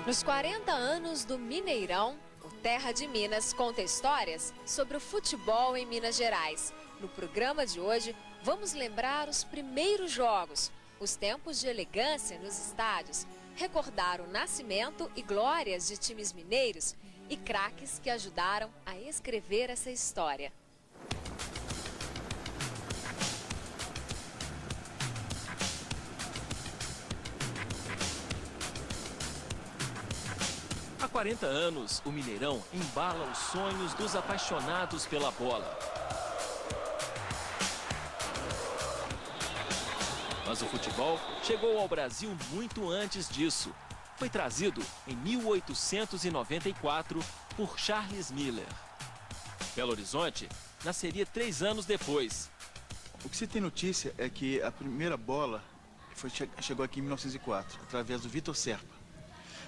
Nos 40 anos do Mineirão, o Terra de Minas conta histórias sobre o futebol em Minas Gerais. No programa de hoje, vamos lembrar os primeiros jogos, os tempos de elegância nos estádios, recordar o nascimento e glórias de times mineiros e craques que ajudaram a escrever essa história. Há 40 anos, o Mineirão embala os sonhos dos apaixonados pela bola. Mas o futebol chegou ao Brasil muito antes disso. Foi trazido em 1894 por Charles Miller. Belo Horizonte nasceria 3 anos depois. O que se tem notícia é que a primeira bola chegou aqui em 1904, através do Vitor Serpa.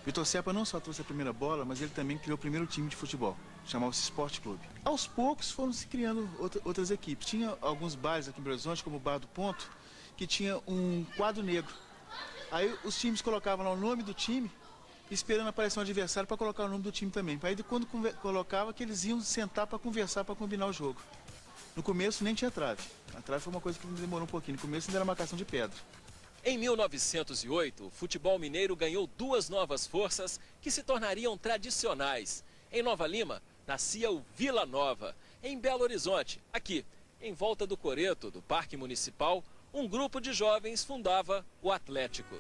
Vitor Serpa não só trouxe a primeira bola, mas ele também criou o primeiro time de futebol, chamava-se Esporte Clube. Aos poucos foram se criando outras equipes. Tinha alguns bares aqui em Belo Horizonte, como o Bar do Ponto, que tinha um quadro negro. Aí os times colocavam lá o nome do time, esperando aparecer um adversário para colocar o nome do time também. Aí quando colocava, que eles iam sentar para conversar, para combinar o jogo. No começo nem tinha trave. A trave foi uma coisa que demorou um pouquinho. No começo ainda era marcação de pedra. Em 1908, o futebol mineiro ganhou 2 novas forças que se tornariam tradicionais. Em Nova Lima, nascia o Vila Nova. Em Belo Horizonte, aqui, em volta do coreto do Parque Municipal, um grupo de jovens fundava o Atlético.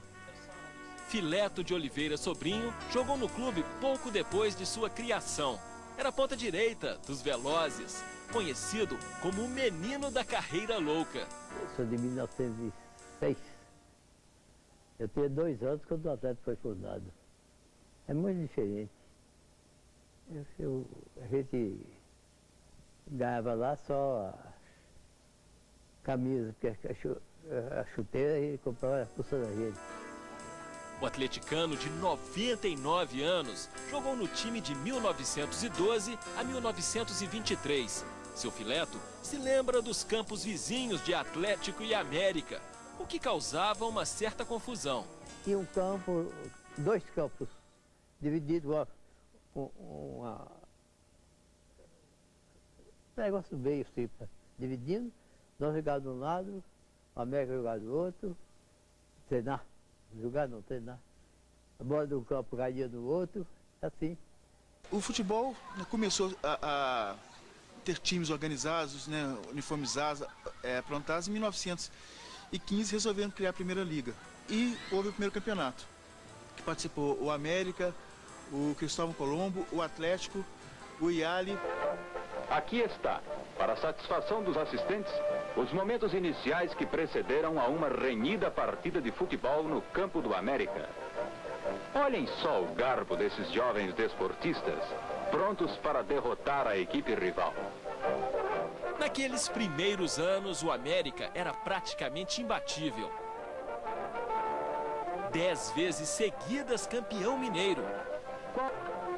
Fileto de Oliveira Sobrinho jogou no clube pouco depois de sua criação. Era ponta direita dos Velozes, conhecido como o menino da carreira louca. Eu sou de 1906. Eu tinha 2 anos quando o Atlético foi fundado. É muito diferente. A gente ganhava lá só a camisa, a chuteira e comprava a pulsa da rede. O atleticano de 99 anos jogou no time de 1912 a 1923. Seu Fileto se lembra dos campos vizinhos de Atlético e América, o que causava uma certa confusão. Tinha um campo, 2 campos, divididos, um negócio meio assim, dividindo, nós jogávamos de um lado, a América jogava do outro, treinar, jogar não, treinar. A bola do campo caía no outro, assim. O futebol começou a ter times organizados, né, uniformizados, aprontados em 1915, resolveram criar a primeira liga. E houve o primeiro campeonato, que participou o América, o Cristóvão Colombo, o Atlético, o Iali. Aqui está, para a satisfação dos assistentes, os momentos iniciais que precederam a uma renhida partida de futebol no campo do América. Olhem só o garbo desses jovens desportistas, prontos para derrotar a equipe rival. Naqueles primeiros anos, o América era praticamente imbatível. 10 vezes seguidas campeão mineiro.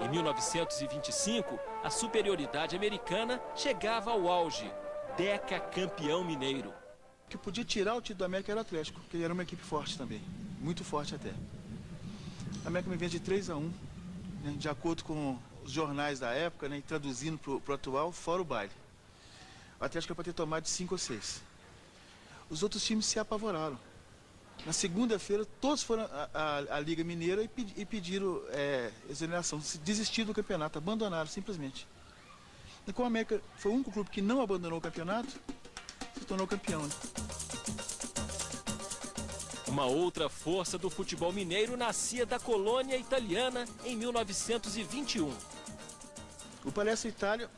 Em 1925, a superioridade americana chegava ao auge. Decacampeão mineiro. O que podia tirar o título do América era o Atlético, porque ele era uma equipe forte também, muito forte até. A América me vende de 3-1, né, de acordo com os jornais da época, né, e traduzindo para o atual, fora o baile. O Atlético era para ter tomado de 5 ou 6. Os outros times se apavoraram. Na segunda-feira, todos foram à Liga Mineira e pediram exoneração, desistiram do campeonato, abandonaram simplesmente. E como a América foi o único clube que não abandonou o campeonato, se tornou campeão. Né? Uma outra força do futebol mineiro nascia da colônia italiana em 1921. O Palestra Itália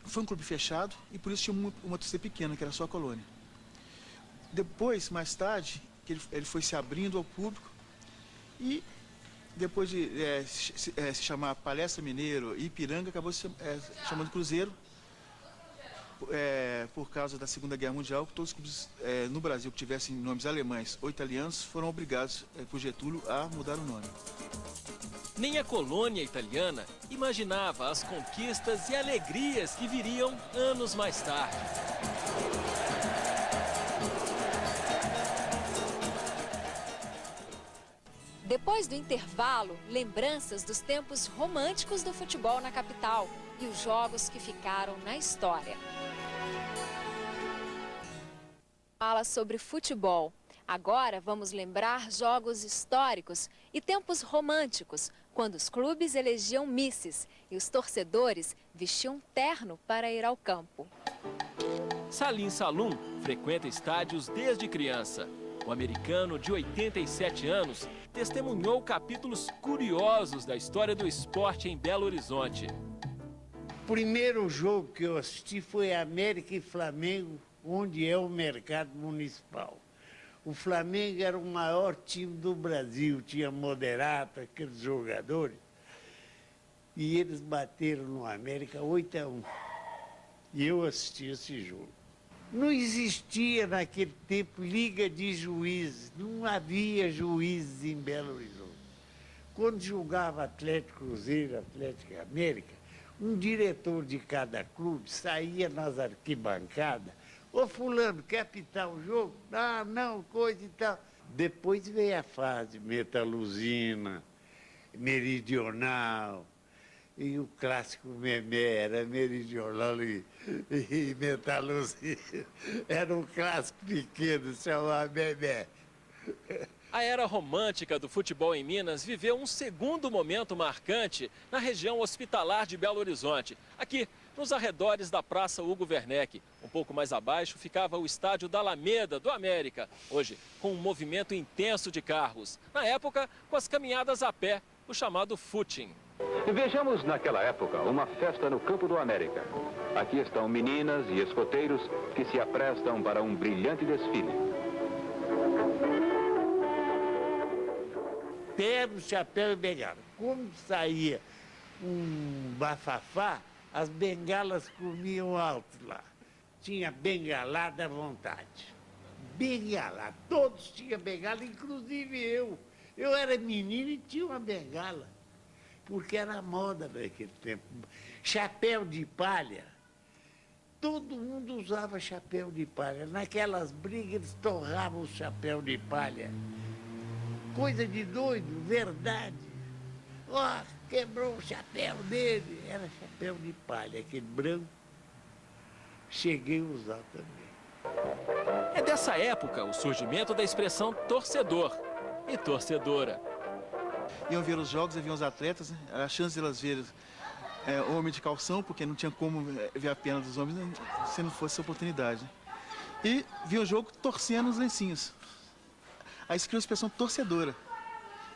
foi um clube fechado e por isso tinha uma torcida pequena, que era só a colônia. Depois, mais tarde, que ele foi se abrindo ao público e depois de se chamar Palestra Mineiro e Ipiranga, acabou se chamando Cruzeiro por causa da Segunda Guerra Mundial, que todos os clubes no Brasil que tivessem nomes alemães ou italianos foram obrigados por Getúlio a mudar o nome. Nem a colônia italiana imaginava as conquistas e alegrias que viriam anos mais tarde. Depois do intervalo, lembranças dos tempos românticos do futebol na capital e os jogos que ficaram na história. Fala sobre futebol. Agora vamos lembrar jogos históricos e tempos românticos, quando os clubes elegiam misses e os torcedores vestiam terno para ir ao campo. Salim Salum frequenta estádios desde criança. O americano de 87 anos testemunhou capítulos curiosos da história do esporte em Belo Horizonte. O primeiro jogo que eu assisti foi América e Flamengo, onde é o mercado municipal. O Flamengo era o maior time do Brasil, tinha Moderato, aqueles jogadores, e eles bateram no América 8-1. E eu assisti esse jogo. Não existia naquele tempo liga de juízes, não havia juízes em Belo Horizonte. Quando jogava Atlético Cruzeiro, Atlético América, um diretor de cada clube saía nas arquibancadas. Ô fulano, quer apitar o jogo? Ah, não, coisa e tal. Depois veio a fase Metaluzina, Meridional. E o clássico Memé era Meridional e Metaluzina. Era um clássico pequeno, chamava Memé. A era romântica do futebol em Minas viveu um segundo momento marcante na região hospitalar de Belo Horizonte. Aqui, nos arredores da Praça Hugo Werneck. Um pouco mais abaixo ficava o estádio da Alameda, do América. Hoje, com um movimento intenso de carros. Na época, com as caminhadas a pé, o chamado footing. Vejamos naquela época uma festa no Campo do América. Aqui estão meninas e escoteiros que se aprestam para um brilhante desfile. Terno, chapéu e bengala. Como saía um bafafá, as bengalas comiam alto lá. Tinha bengalada à vontade. Bengalada. Todos tinham bengala, inclusive eu. Eu era menino e tinha uma bengala. Porque era moda naquele tempo. Chapéu de palha. Todo mundo usava chapéu de palha. Naquelas brigas eles torravam o chapéu de palha. Coisa de doido, verdade. Ó, quebrou o chapéu dele. Era chapéu de palha, aquele branco. Cheguei a usar também. É dessa época o surgimento da expressão torcedor e torcedora. Iam ver os jogos, haviam os atletas, né? A chance de elas verem homem de calção, porque não tinha como ver a perna dos homens, né? Se não fosse essa oportunidade. Né? E via o jogo torcendo os lencinhos. Aí se criou a expressão torcedora.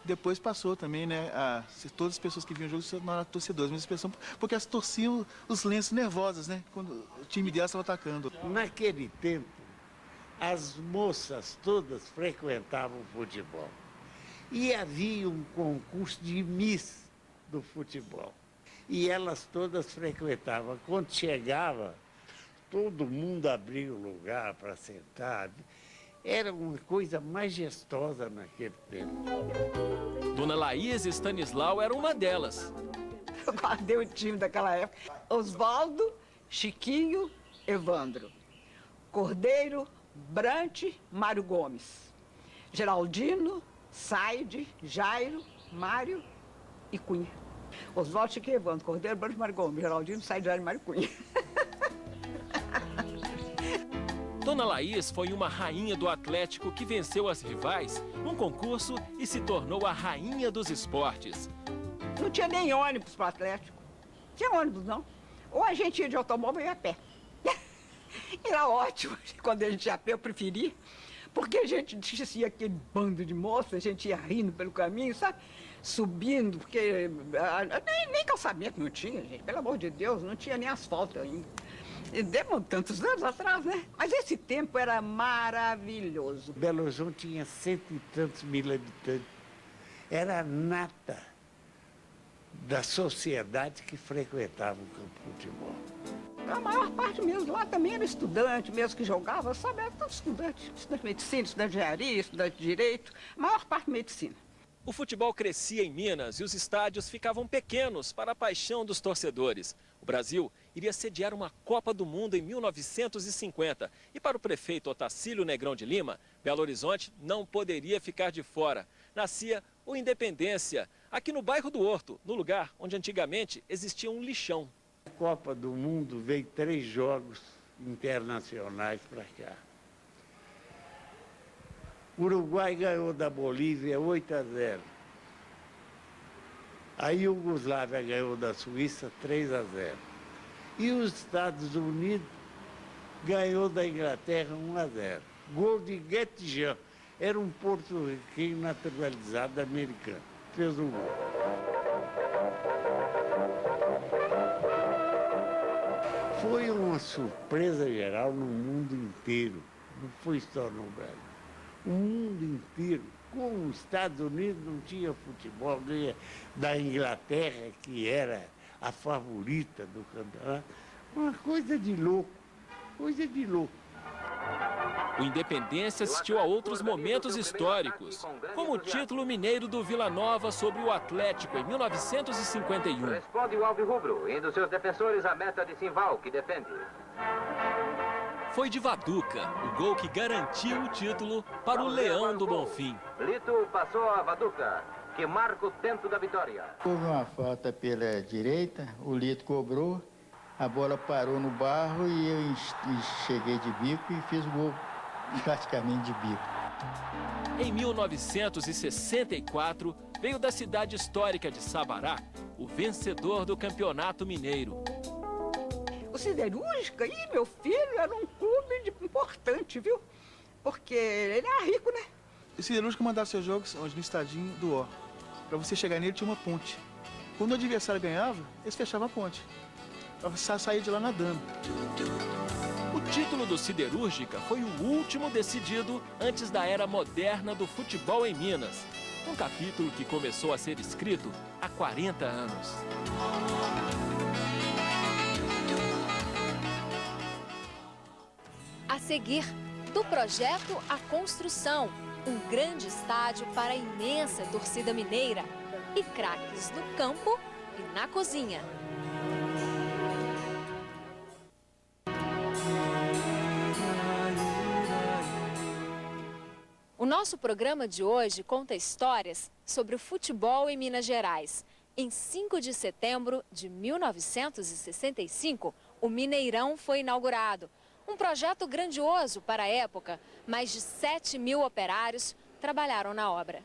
Depois passou também, né, a ser todas as pessoas que viam o jogo se tornaram torcedoras, mas a expressão porque elas torciam os lenços nervosas, né, quando o time delas estava atacando. Naquele tempo, as moças todas frequentavam o futebol. E havia um concurso de miss do futebol. E elas todas frequentavam. Quando chegava, todo mundo abria o lugar para sentar. Era uma coisa majestosa naquele tempo. Dona Laís Stanislau era uma delas. Eu guardei o time daquela época. Osvaldo, Chiquinho, Evandro. Cordeiro, Brante, Mário Gomes. Geraldino, Saide, Jairo, Mário e Cunha. Osvaldo, Chiquinho, Evandro. Cordeiro, Brante, Mário Gomes. Geraldino, Saide, Jairo, Mário e Cunha. Dona Laís foi uma rainha do Atlético que venceu as rivais num concurso e se tornou a rainha dos esportes. Não tinha nem ônibus para o Atlético. Não tinha ônibus, não. Ou a gente ia de automóvel ou ia a pé. Era ótimo. Quando a gente ia a pé, eu preferi. Porque a gente tinha aquele bando de moças, a gente ia rindo pelo caminho, sabe? Subindo, porque nem calçamento não tinha, gente. Pelo amor de Deus, não tinha nem asfalto ainda. E deu tantos anos atrás, né? Mas esse tempo era maravilhoso. Belo Horizonte tinha 100 e tantos mil habitantes. Era a nata da sociedade que frequentava o campo de futebol. A maior parte mesmo lá também era estudante, mesmo que jogava, sabe? Era todo estudante. Estudante de medicina, estudante de engenharia, estudante de direito. A maior parte medicina. O futebol crescia em Minas e os estádios ficavam pequenos para a paixão dos torcedores. O Brasil iria sediar uma Copa do Mundo em 1950 e para o prefeito Otacílio Negrão de Lima, Belo Horizonte não poderia ficar de fora. nascia o Independência, aqui no bairro do Horto, no lugar onde antigamente existia um lixão. A Copa do Mundo veio 3 jogos internacionais para cá. O Uruguai ganhou da Bolívia 8-0. A Iugoslávia ganhou da Suíça 3-0. E os Estados Unidos ganhou da Inglaterra 1-0. Gol de Guetjean. Era um porto-riquenho naturalizado americano. Fez o gol. Foi uma surpresa geral no mundo inteiro. Não foi só no Brasil. O mundo inteiro. Como os Estados Unidos não tinha futebol, ganha da Inglaterra, que era a favorita do campeonato. Uma coisa de louco. Coisa de louco. O Independência assistiu a outros momentos históricos, como o título mineiro do Vila Nova sobre o Atlético em 1951. Responde o alvirrubro, indo seus defensores à meta de Simval, que defende. Foi de Vaduca, o gol que garantiu o título para o Leão do Bonfim. Lito passou a Vaduca, que marca o tempo da vitória. Houve uma falta pela direita, o Lito cobrou, a bola parou no barro e eu cheguei de bico e fiz o gol praticamente de bico. Em 1964, veio da cidade histórica de Sabará o vencedor do Campeonato Mineiro. O Siderúrgica, meu filho, era um clube importante, viu? Porque ele era rico, né? O Siderúrgica mandava seus jogos onde, no estadinho do Ó. Para você chegar nele tinha uma ponte. Quando o adversário ganhava, eles fechavam a ponte. Para você sair de lá nadando. O título do Siderúrgica foi o último decidido antes da era moderna do futebol em Minas. Um capítulo que começou a ser escrito há 40 anos. A seguir, do projeto à construção, um grande estádio para a imensa torcida mineira e craques no campo e na cozinha. O nosso programa de hoje conta histórias sobre o futebol em Minas Gerais. Em 5 de setembro de 1965, o Mineirão foi inaugurado. Um projeto grandioso para a época. Mais de 7.000 operários trabalharam na obra.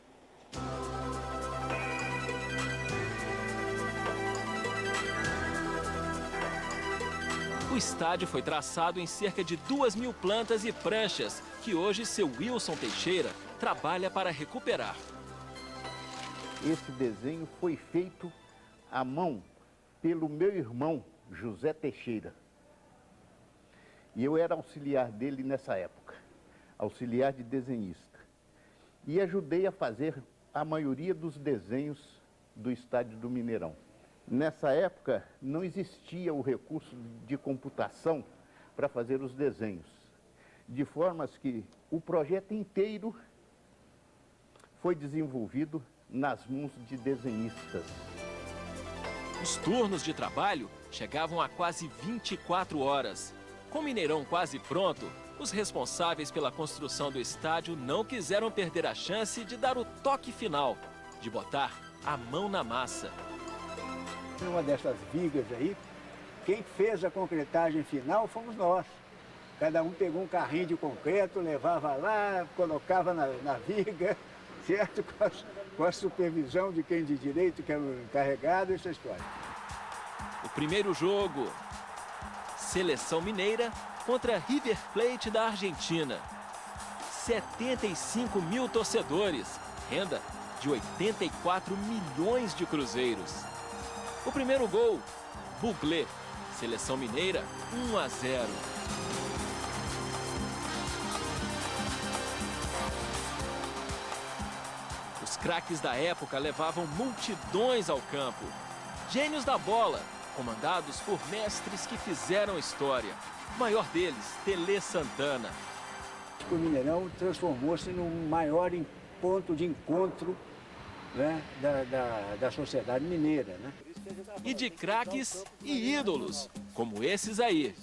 O estádio foi traçado em cerca de 2.000 plantas e pranchas, que hoje seu Wilson Teixeira trabalha para recuperar. Esse desenho foi feito à mão pelo meu irmão, José Teixeira. E eu era auxiliar dele nessa época, auxiliar de desenhista. E ajudei a fazer a maioria dos desenhos do estádio do Mineirão. Nessa época não existia o recurso de computação para fazer os desenhos, de formas que o projeto inteiro foi desenvolvido nas mãos de desenhistas. Os turnos de trabalho chegavam a quase 24 horas. Com o Mineirão quase pronto, os responsáveis pela construção do estádio não quiseram perder a chance de dar o toque final, de botar a mão na massa. Uma dessas vigas aí, quem fez a concretagem final fomos nós. Cada um pegou um carrinho de concreto, levava lá, colocava na viga, certo? Com a supervisão de quem de direito, que era o encarregado, essa história. O primeiro jogo, Seleção Mineira contra River Plate da Argentina. 75.000 torcedores, renda de 84 milhões de cruzeiros. O primeiro gol, Buglé, Seleção Mineira, 1-0. Os craques da época levavam multidões ao campo. Gênios da bola, comandados por mestres que fizeram história. O maior deles, Tele Santana. O Mineirão transformou-se num maior ponto de encontro, né, da sociedade mineira, né? E de craques e ídolos, como esses aí.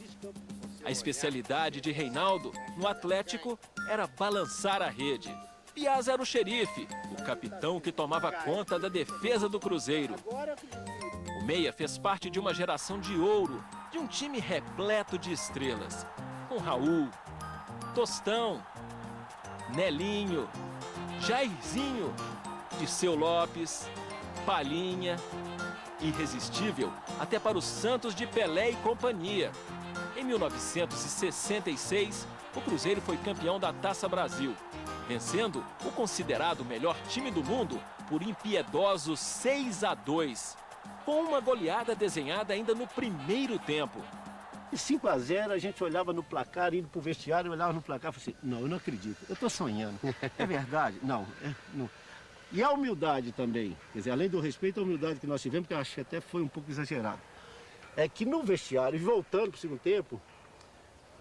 A especialidade de Reinaldo no Atlético era balançar a rede. Piazza era o xerife, o capitão que tomava conta da defesa do Cruzeiro. O meia fez parte de uma geração de ouro, de um time repleto de estrelas, com Raul, Tostão, Nelinho, Jairzinho, Dirceu Lopes, Palhinha, irresistível até para os Santos de Pelé e companhia. Em 1966, o Cruzeiro foi campeão da Taça Brasil, vencendo o considerado melhor time do mundo por impiedosos 6-2, com uma goleada desenhada ainda no primeiro tempo. E 5-0, a gente olhava no placar, indo pro vestiário, olhava no placar e falava assim, não, eu não acredito, eu tô sonhando. É verdade? Não, não. E a humildade também, quer dizer, além do respeito, a humildade que nós tivemos, que eu acho que até foi um pouco exagerado. É que no vestiário, voltando pro segundo tempo,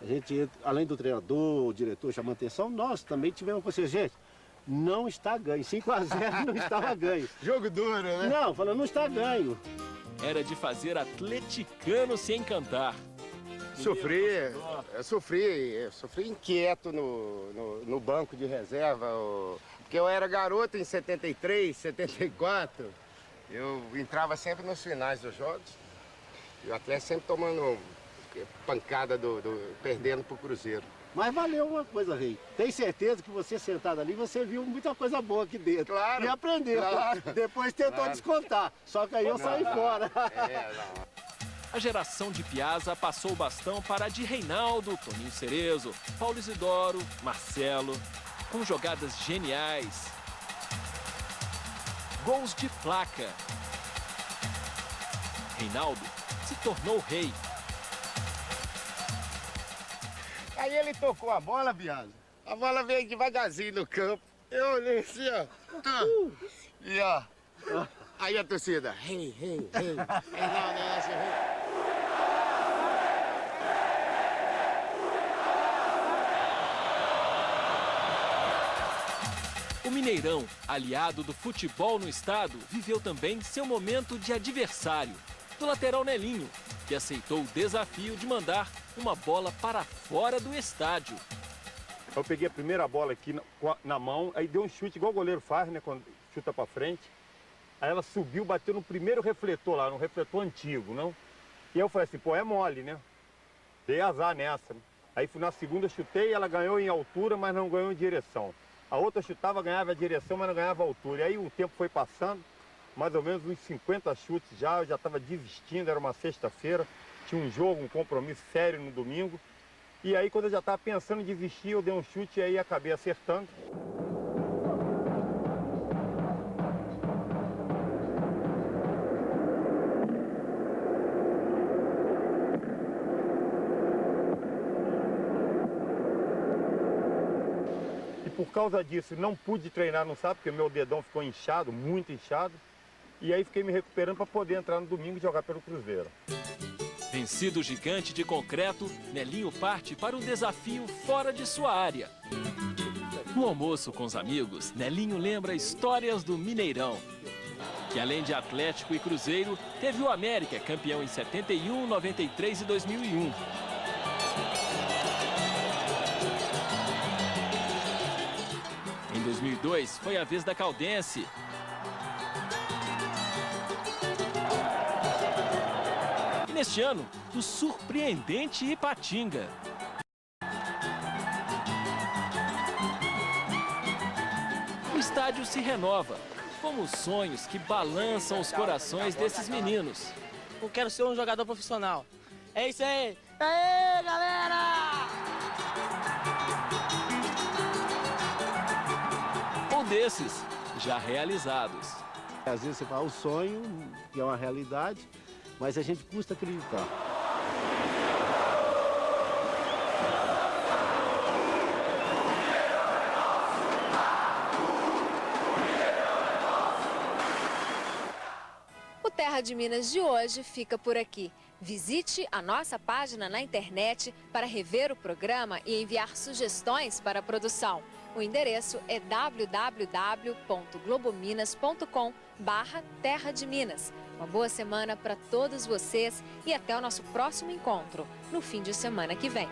a gente, além do treinador, o diretor chamando atenção, nós também tivemos com você, gente, não está ganho. 5-0 não estava ganho. Jogo duro, né? Não, falando, não está ganho. Era de fazer atleticano se encantar. Sofri inquieto no banco de reserva, porque eu era garoto em 73, 74. Eu entrava sempre nos finais dos jogos. E o Atlético sempre tomando pancada, perdendo pro Cruzeiro. Mas valeu uma coisa, Rei. Tem certeza que você sentado ali, você viu muita coisa boa aqui dentro. Claro. E aprendeu. Claro. Depois tentou descontar. Só que aí eu saí fora. A geração de Piazza passou o bastão para a de Reinaldo, Toninho Cerezo, Paulo Isidoro, Marcelo, com jogadas geniais. Gols de placa. Reinaldo se tornou rei. Aí ele tocou a bola, Piazza. A bola veio devagarzinho no campo. Eu olhei assim, ó. E ó. Aí a torcida. Rei. Reinaldo é esse rei. O Mineirão, aliado do futebol no estado, viveu também seu momento de adversário, do lateral Nelinho, que aceitou o desafio de mandar uma bola para fora do estádio. Eu peguei a primeira bola aqui na mão, aí deu um chute igual o goleiro faz, né, quando chuta para frente. Aí ela subiu, bateu no primeiro refletor lá, no refletor antigo, não? E eu falei assim, pô, é mole, né? Dei azar nessa. Né? Aí fui na segunda, chutei, ela ganhou em altura, mas não ganhou em direção. A outra chutava, ganhava a direção, mas não ganhava a altura. E aí o tempo foi passando, mais ou menos uns 50 chutes já, eu já estava desistindo, era uma sexta-feira, tinha um jogo, um compromisso sério no domingo. E aí quando eu já estava pensando em desistir, eu dei um chute e aí acabei acertando. Por causa disso, não pude treinar no sábado, porque meu dedão ficou inchado, muito inchado. E aí fiquei me recuperando para poder entrar no domingo e jogar pelo Cruzeiro. Vencido o gigante de concreto, Nelinho parte para um desafio fora de sua área. No almoço com os amigos, Nelinho lembra histórias do Mineirão, que além de Atlético e Cruzeiro, teve o América, campeão em 71, 93 e 2001. Em 2002, foi a vez da Caldense. E neste ano, do surpreendente Ipatinga. O estádio se renova, como os sonhos que balançam os corações desses meninos. Eu quero ser um jogador profissional. É isso aí! Aê, galera! Desses já realizados. Às vezes você fala o sonho, que é uma realidade, mas a gente custa acreditar. O Terra de Minas de hoje fica por aqui. Visite a nossa página na internet para rever o programa e enviar sugestões para a produção. O endereço é www.globominas.com/Terra de Minas. Uma boa semana para todos vocês e até o nosso próximo encontro, no fim de semana que vem.